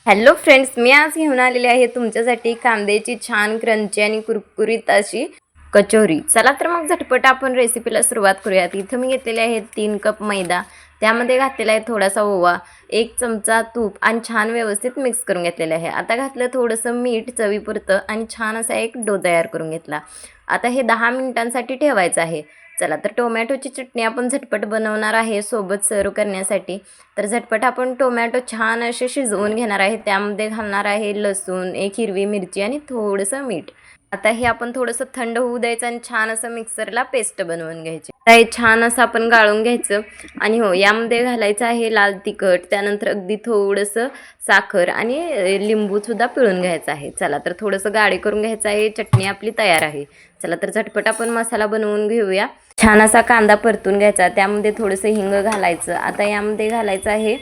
Hello friends, मी आज घेऊन आलेले आहे तुमच्यासाठी कांद्याची छान क्रंची आणि कुरकुरीत अशी कचोरी। चला तर मग झटपट आपण रेसिपीला सुरुवात करूयात। इथं मी घेतलेले आहे 3 कप मैदा, त्यामध्ये घातलेला आहे थोडासा ओवा, 1 चमचा तूप आणि छान व्यवस्थित मिक्स करून घेतलेले आहे। आता घातलं थोडंसं मीठ चवीपुरतं आणि छान असा एक डो तयार करून घेतला। आता हे 10 मिनिटांसाठी ठेवायचं आहे। चला तर टोमॅटोची चटणी आपण झटपट बनवणार आहे सोबत सर्व करण्यासाठी। तर झटपट आपण टोमॅटो छान असे शिजवून घेणार आहे। त्यामध्ये घालणार आहे लसूण, 1 हिरवी मिरची आणि थोडंसं मीठ। आता हे आपण थोडंसं थंड होऊ द्यायचं आणि छान असं मिक्सरला पेस्ट बनवून घ्यायची। आता हे छान असं आपण गाळून घ्यायचं आणि हो यामध्ये घालायचं आहे लाल तिखट, त्यानंतर अगदी थोडंसं साखर आणि लिंबूसुद्धा पिळून घ्यायचं आहे। चला तर थोडंसं गाढे करून घ्यायचं आहे। चटणी आपली तयार आहे। चला तर झटपट आपण मसाला बनवून घेऊया। छान असा कांदा परतून घ्यायचा, त्यामध्ये थोडंसं हिंग घालायचं। आता यामध्ये घालायचं आहे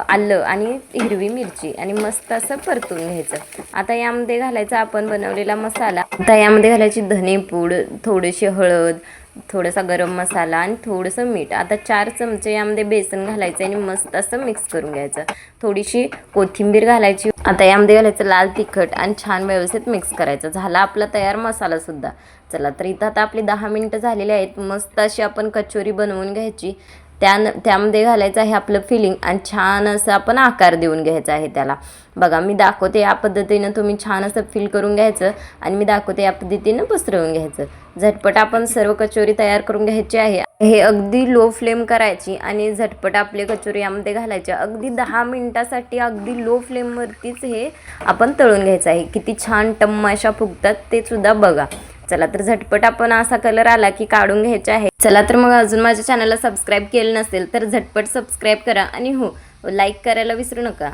आलं आणि हिरवी मिरची आणि मस्त असं परतून घ्यायचं। आता यामध्ये घालायचा आपण बनवलेला मसाला। आता यामध्ये घालायची धनेपूड, थोडीशी हळद, थोडासा गरम मसाला आणि थोडंसं मीठ। आता 4 चमचे यामध्ये बेसन घालायचं आणि मस्त असं मिक्स करून घ्यायचं। थोडीशी कोथिंबीर घालायची। आता यामध्ये घालायचं लाल तिखट आणि छान व्यवस्थित मिक्स करायचं। झाला आपला तयार मसालासुद्धा। चला तर इथं आता आपली 10 मिनिटं झालेली आहेत। मस्त अशी आपण कचोरी बनवून घ्यायची। त्यामध्ये घालायचं आहे आपलं फिलिंग आणि छान असं आपण आकार देऊन घ्यायचा आहे त्याला। बघा मी दाखवते या पद्धतीनं तुम्ही छान असं फिल करून घ्यायचं आणि मी दाखवते या पद्धतीनं पसरवून घ्यायचं। झटपट आपण सर्व कचोरी तयार करून घ्यायची आहे। हे अगदी लो फ्लेम करायची आणि झटपट आपले कचोरी यामध्ये घालायचे। अगदी 10 मिनिटासाठी अगदी लो फ्लेमवरतीच हे आपण तळून घ्यायचं आहे। किती छान टम्म अशा फुगतात ते सुद्धा बघा। चला तर झटपट आपण असा कलर आला की काढून घ्यायचे आहे। चला तर मग अजून माझ्या चॅनलला सबस्क्राईब केलं नसेल तर झटपट सबस्क्राईब करा आणि हो लाईक करायला विसरू नका।